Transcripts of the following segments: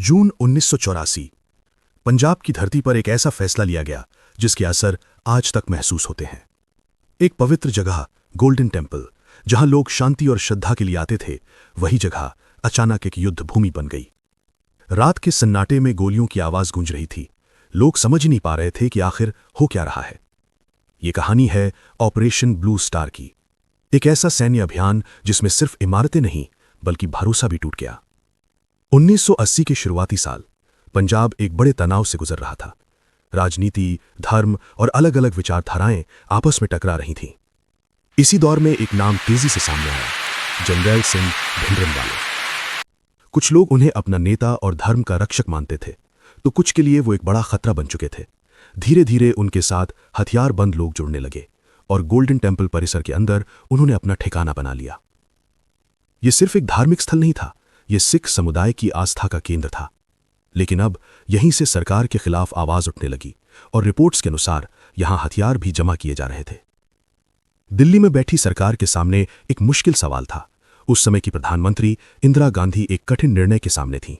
जून 1984 पंजाब की धरती पर एक ऐसा फैसला लिया गया जिसके असर आज तक महसूस होते हैं। एक पवित्र जगह गोल्डन टेम्पल, जहां लोग शांति और श्रद्धा के लिए आते थे, वही जगह अचानक एक युद्ध भूमि बन गई। रात के सन्नाटे में गोलियों की आवाज गूंज रही थी। लोग समझ नहीं पा रहे थे कि आखिर हो क्या रहा है। ये कहानी है ऑपरेशन ब्लू स्टार की। एक ऐसा सैन्य अभियान जिसमें सिर्फ इमारतें नहीं बल्कि भरोसा भी टूट गया। 1980 के शुरुआती साल पंजाब एक बड़े तनाव से गुजर रहा था। राजनीति, धर्म और अलग अलग विचारधाराएं आपस में टकरा रही थीं। इसी दौर में एक नाम तेजी से सामने आया, जनरैल सिंह भिंडरनवाले। कुछ लोग उन्हें अपना नेता और धर्म का रक्षक मानते थे, तो कुछ के लिए वो एक बड़ा खतरा बन चुके थे। धीरे धीरे उनके साथ हथियारबंद लोग जुड़ने लगे और गोल्डन टेम्पल परिसर के अंदर उन्होंने अपना ठिकाना बना लिया। ये सिर्फ एक धार्मिक स्थल नहीं था, ये सिख समुदाय की आस्था का केंद्र था। लेकिन अब यहीं से सरकार के खिलाफ आवाज उठने लगी और रिपोर्ट्स के अनुसार यहां हथियार भी जमा किए जा रहे थे। दिल्ली में बैठी सरकार के सामने एक मुश्किल सवाल था। उस समय की प्रधानमंत्री इंदिरा गांधी एक कठिन निर्णय के सामने थीं।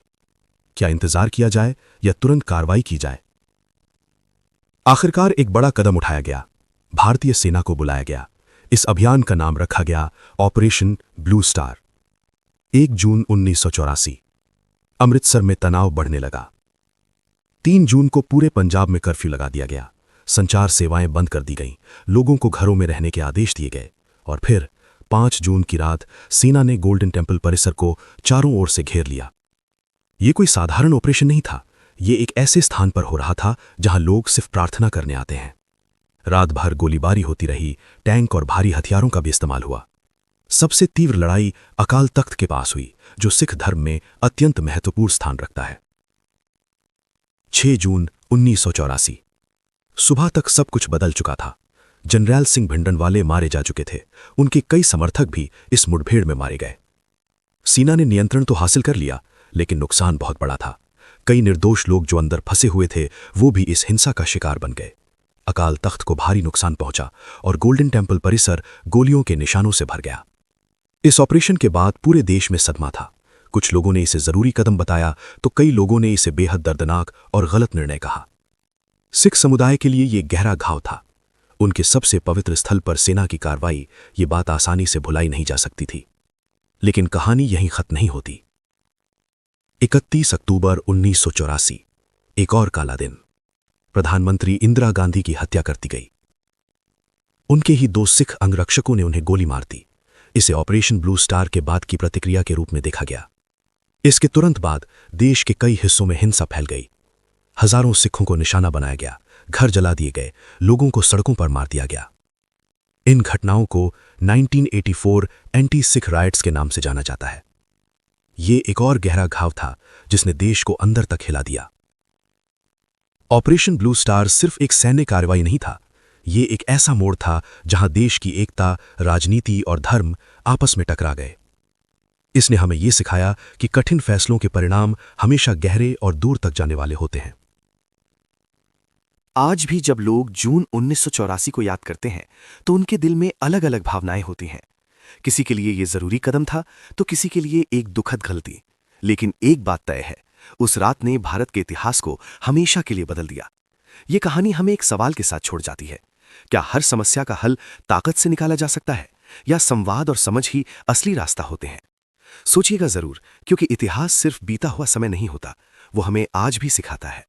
क्या इंतजार किया जाए या तुरंत कार्रवाई की जाए? आखिरकार एक बड़ा कदम उठाया गया। भारतीय सेना को बुलाया गया। इस अभियान का नाम रखा गया ऑपरेशन ब्लू स्टार। 1 जून 1984 अमृतसर में तनाव बढ़ने लगा। 3 जून को पूरे पंजाब में कर्फ्यू लगा दिया गया। संचार सेवाएं बंद कर दी गईं। लोगों को घरों में रहने के आदेश दिए गए। और फिर 5 जून की रात सेना ने गोल्डन टेम्पल परिसर को चारों ओर से घेर लिया। यह कोई साधारण ऑपरेशन नहीं था। यह एक ऐसे स्थान पर हो रहा था जहां लोग सिर्फ प्रार्थना करने आते हैं। रात भर गोलीबारी होती रही। टैंक और भारी हथियारों का भी इस्तेमाल हुआ। सबसे तीव्र लड़ाई अकाल तख्त के पास हुई, जो सिख धर्म में अत्यंत महत्वपूर्ण स्थान रखता है। 6 जून 1984 सुबह तक सब कुछ बदल चुका था। जनरैल सिंह भिंडरनवाले मारे जा चुके थे। उनके कई समर्थक भी इस मुठभेड़ में मारे गए। सेना ने नियंत्रण तो हासिल कर लिया, लेकिन नुकसान बहुत बड़ा था। कई निर्दोष लोग जो अंदर फंसे हुए थे, वो भी इस हिंसा का शिकार बन गए। अकाल तख्त को भारी नुकसान पहुंचा और गोल्डन टेम्पल परिसर गोलियों के निशानों से भर गया। इस ऑपरेशन के बाद पूरे देश में सदमा था। कुछ लोगों ने इसे जरूरी कदम बताया, तो कई लोगों ने इसे बेहद दर्दनाक और गलत निर्णय कहा। सिख समुदाय के लिए यह गहरा घाव था। उनके सबसे पवित्र स्थल पर सेना की कार्रवाई, ये बात आसानी से भुलाई नहीं जा सकती थी। लेकिन कहानी यहीं खत्म नहीं होती। 31 अक्टूबर 1984 एक और काला दिन। प्रधानमंत्री इंदिरा गांधी की हत्या कर दी गई। उनके ही 2 सिख अंगरक्षकों ने उन्हें गोली मार दी। इसे ऑपरेशन ब्लू स्टार के बाद की प्रतिक्रिया के रूप में देखा गया। इसके तुरंत बाद देश के कई हिस्सों में हिंसा फैल गई। हजारों सिखों को निशाना बनाया गया, घर जला दिए गए, लोगों को सड़कों पर मार दिया गया। इन घटनाओं को 1984 एंटी सिख राइट्स के नाम से जाना जाता है। ये एक और गहरा घाव था जिसने देश को अंदर तक हिला दिया। ऑपरेशन ब्लू स्टार सिर्फ एक सैन्य कार्रवाई नहीं था, ये एक ऐसा मोड़ था जहां देश की एकता, राजनीति और धर्म आपस में टकरा गए। इसने हमें यह सिखाया कि कठिन फैसलों के परिणाम हमेशा गहरे और दूर तक जाने वाले होते हैं। आज भी जब लोग जून 1984 को याद करते हैं, तो उनके दिल में अलग अलग भावनाएं होती हैं। किसी के लिए यह जरूरी कदम था, तो किसी के लिए एक दुखद गलती। लेकिन एक बात तय है, उस रात ने भारत के इतिहास को हमेशा के लिए बदल दिया। यह कहानी हमें एक सवाल के साथ छोड़ जाती है। क्या हर समस्या का हल ताकत से निकाला जा सकता है, या संवाद और समझ ही असली रास्ता होते हैं? सोचिएगा जरूर, क्योंकि इतिहास सिर्फ बीता हुआ समय नहीं होता, वो हमें आज भी सिखाता है।